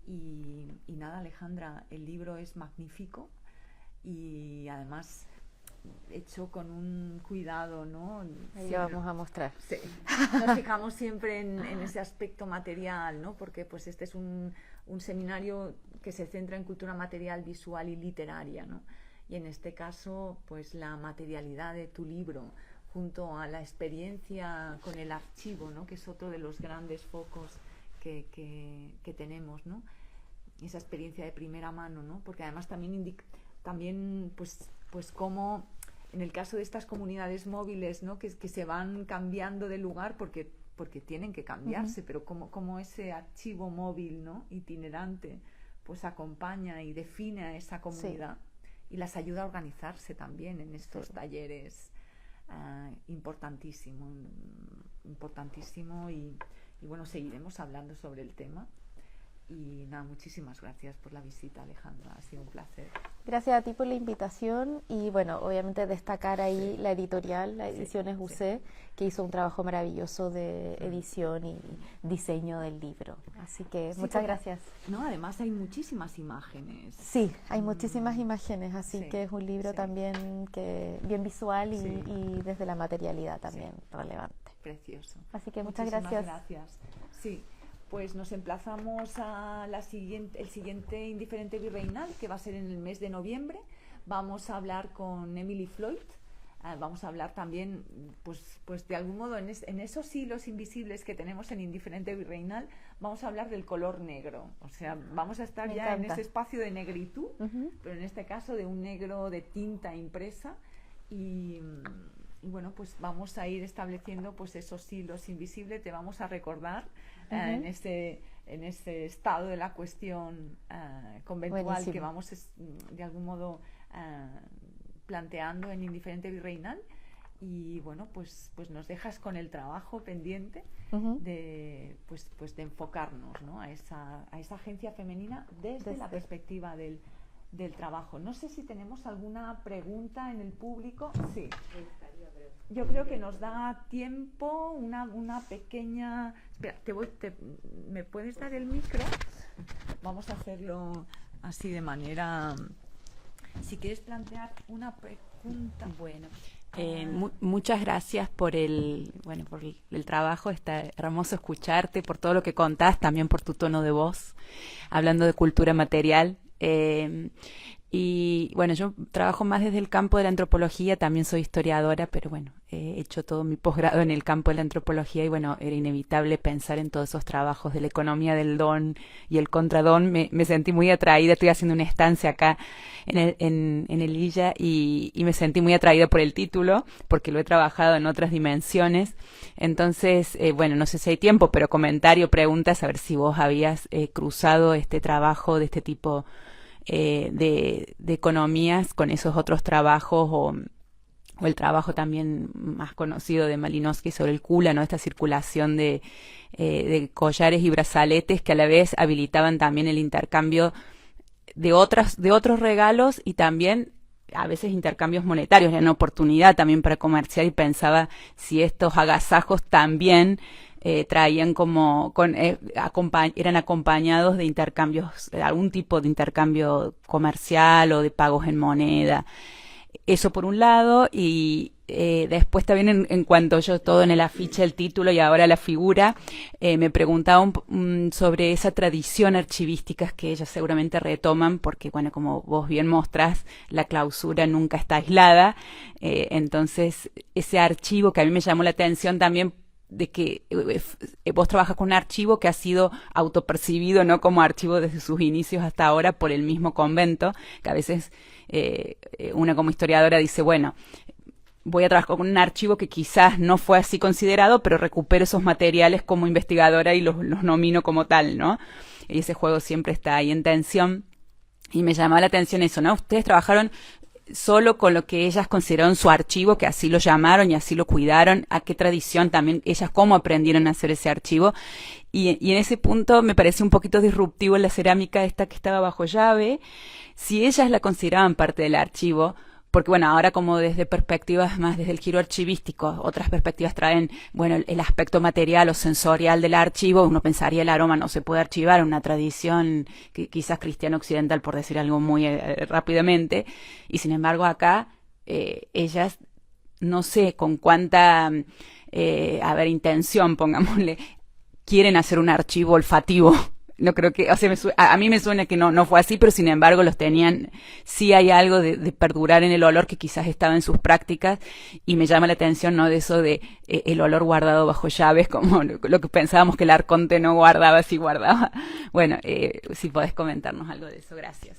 Y nada, Alejandra, el libro es magnífico y además hecho con un cuidado, ¿no? Ahí lo vamos a mostrar. Sí. Nos fijamos siempre en ese aspecto material, ¿no? Porque pues este es un seminario que se centra en cultura material, visual y literaria, ¿no? Y en este caso, pues la materialidad de tu libro, junto a la experiencia con el archivo, ¿no?, que es otro de los grandes focos que tenemos, ¿no? Esa experiencia de primera mano, ¿no? Porque además también pues como en el caso de estas comunidades móviles, ¿no?, que se van cambiando de lugar porque tienen que cambiarse, pero como ese archivo móvil, ¿no?, itinerante, pues acompaña y define a esa comunidad y las ayuda a organizarse también en estos talleres. Importantísimo y bueno, seguiremos hablando sobre el tema. Y nada, muchísimas gracias por la visita, Alejandra, ha sido un placer. Gracias a ti por la invitación y bueno, obviamente destacar ahí la editorial, la Ediciones UC, que hizo un trabajo maravilloso de edición y diseño del libro. Así que muchas gracias. No, además hay muchísimas imágenes. Sí, hay muchísimas imágenes, así que es un libro también bien visual y desde la materialidad también relevante. Precioso. Así que muchas gracias. Gracias. Sí. Pues nos emplazamos a el siguiente indiferente virreinal, que va a ser en el mes de noviembre. Vamos a hablar con Emily Floyd. Vamos a hablar también, pues de algún modo, en esos hilos invisibles que tenemos en indiferente virreinal, vamos a hablar del color negro. O sea, vamos a estar ya en ese espacio de negritud, pero en este caso de un negro de tinta impresa. Y bueno, pues vamos a ir estableciendo pues esos hilos invisibles. Te vamos a recordar en ese estado de la cuestión conventual. Buenísimo. Que vamos de algún modo planteando en indiferente virreinal. Y bueno, pues nos dejas con el trabajo pendiente de enfocarnos, ¿no?, a esa agencia femenina desde la perspectiva del trabajo. No sé si tenemos alguna pregunta en el público. Sí. Yo creo que nos da tiempo una pequeña... Espera, ¿me puedes dar el micro? Vamos a hacerlo así de manera... Si quieres plantear una pregunta. Bueno, muchas gracias por el trabajo. Está hermoso escucharte, por todo lo que contás, también por tu tono de voz, hablando de cultura material. Y bueno, yo trabajo más desde el campo de la antropología, también soy historiadora, pero bueno, he hecho todo mi posgrado en el campo de la antropología y bueno, era inevitable pensar en todos esos trabajos de la economía del don y el contradón. Me sentí muy atraída, estoy haciendo una estancia acá en el ILLA y me sentí muy atraída por el título, porque lo he trabajado en otras dimensiones. Entonces, bueno, no sé si hay tiempo, pero comentario, preguntas, a ver si vos habías cruzado este trabajo de este tipo de economías con esos otros trabajos o el trabajo también más conocido de Malinowski sobre el kula, ¿no?, esta circulación de collares y brazaletes que a la vez habilitaban también el intercambio de otros regalos y también a veces intercambios monetarios, era una oportunidad también para comerciar y pensaba si estos agasajos también traían eran acompañados de intercambios, algún tipo de intercambio comercial o de pagos en moneda. Eso por un lado, y después también en cuanto yo todo en el afiche, el título y ahora la figura, me preguntaba sobre esa tradición archivística que ellas seguramente retoman, porque bueno, como vos bien mostrás, la clausura nunca está aislada, entonces ese archivo que a mí me llamó la atención también, de que vos trabajas con un archivo que ha sido autopercibido, ¿no?, como archivo desde sus inicios hasta ahora por el mismo convento, que a veces una como historiadora dice, bueno, voy a trabajar con un archivo que quizás no fue así considerado, pero recupero esos materiales como investigadora y los nomino como tal, ¿no? Y ese juego siempre está ahí en tensión. Y me llamaba la atención eso, ¿no? Ustedes trabajaron solo con lo que ellas consideraron su archivo, que así lo llamaron y así lo cuidaron, a qué tradición también, ellas cómo aprendieron a hacer ese archivo. Y en ese punto me pareció un poquito disruptivo la cerámica esta que estaba bajo llave. Si ellas la consideraban parte del archivo, porque bueno, ahora como desde perspectivas más desde el giro archivístico, otras perspectivas traen, bueno, el aspecto material o sensorial del archivo, uno pensaría el aroma no se puede archivar, una tradición que quizás cristiano occidental, por decir algo muy rápidamente, y sin embargo acá ellas, no sé con cuánta, intención, pongámosle, quieren hacer un archivo olfativo. No creo que, o sea, a mí me suena que no fue así, pero sin embargo los tenían, sí hay algo de perdurar en el olor que quizás estaba en sus prácticas, y me llama la atención, ¿no? De eso de el olor guardado bajo llaves, como lo que pensábamos que el arconte no guardaba, sí guardaba. Bueno, si podés comentarnos algo de eso, gracias.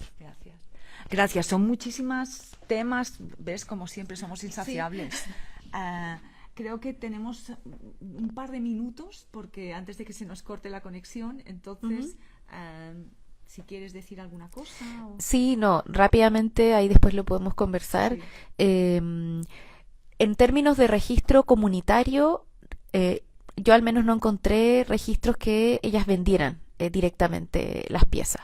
Gracias, son muchísimos temas, ves, como siempre somos insaciables. Sí. Creo que tenemos un par de minutos, porque antes de que se nos corte la conexión, entonces, si quieres decir alguna cosa. O... Sí, no, rápidamente, ahí después lo podemos conversar. Sí. En términos de registro comunitario, yo al menos no encontré registros que ellas vendieran directamente las piezas.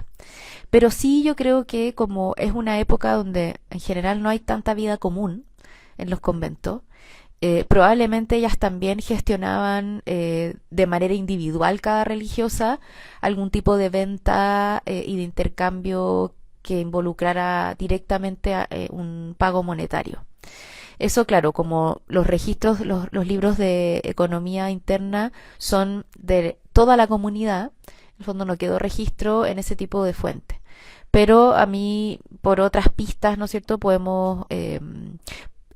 Pero sí, yo creo que como es una época donde en general no hay tanta vida común en los conventos, probablemente ellas también gestionaban de manera individual cada religiosa algún tipo de venta y de intercambio que involucrara directamente un pago monetario. Eso, claro, como los registros, los libros de economía interna son de toda la comunidad, en el fondo no quedó registro en ese tipo de fuente. Pero a mí, por otras pistas, ¿no es cierto?, podemos...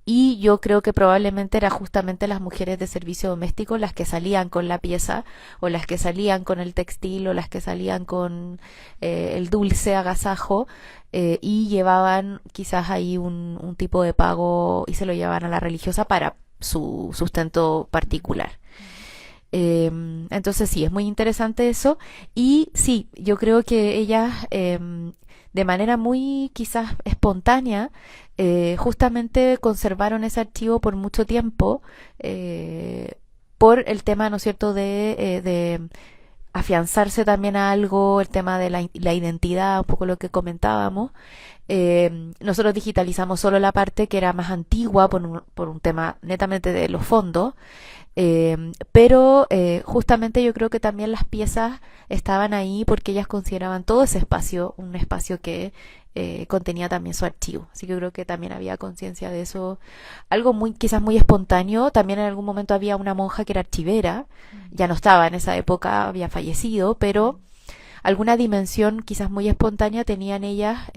y yo creo que probablemente eran justamente las mujeres de servicio doméstico las que salían con la pieza, o las que salían con el textil, o las que salían con el dulce agasajo, y llevaban quizás ahí un tipo de pago y se lo llevaban a la religiosa para su sustento particular. Entonces sí, es muy interesante eso. Y sí, yo creo que ellas de manera muy quizás espontánea justamente conservaron ese archivo por mucho tiempo por el tema, ¿no es cierto?, de afianzarse también a algo, el tema de la identidad, un poco lo que comentábamos. Nosotros digitalizamos solo la parte que era más antigua por un tema netamente de los fondos, pero justamente yo creo que también las piezas estaban ahí porque ellas consideraban todo ese espacio un espacio que contenía también su archivo. Así que yo creo que también había conciencia de eso, algo muy quizás muy espontáneo. También en algún momento había una monja que era archivera, ya no estaba en esa época, había fallecido, pero alguna dimensión quizás muy espontánea tenían ellas,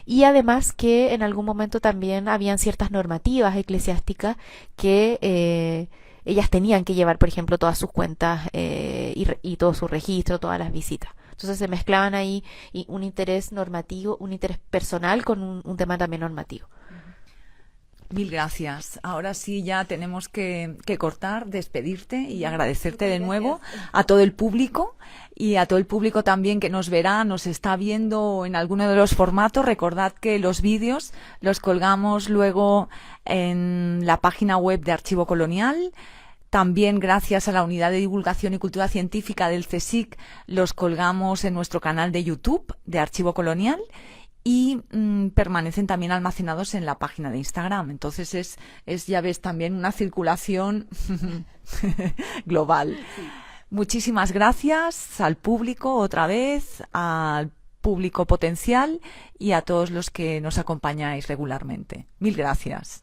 y además que en algún momento también habían ciertas normativas eclesiásticas que ellas tenían que llevar, por ejemplo, todas sus cuentas y todo su registro, todas las visitas. Entonces se mezclaban ahí un interés normativo, un interés personal con un tema también normativo. Mil gracias. Ahora sí ya tenemos que cortar, despedirte y agradecerte de nuevo a todo el público y a todo el público también que nos verá, nos está viendo en alguno de los formatos. Recordad que los vídeos los colgamos luego en la página web de Archivo Colonial. También gracias a la Unidad de Divulgación y Cultura Científica del CSIC los colgamos en nuestro canal de YouTube de Archivo Colonial. Y permanecen también almacenados en la página de Instagram. Entonces es ya ves, también una circulación global. Sí. Muchísimas gracias al público otra vez, al público potencial y a todos los que nos acompañáis regularmente. Mil gracias.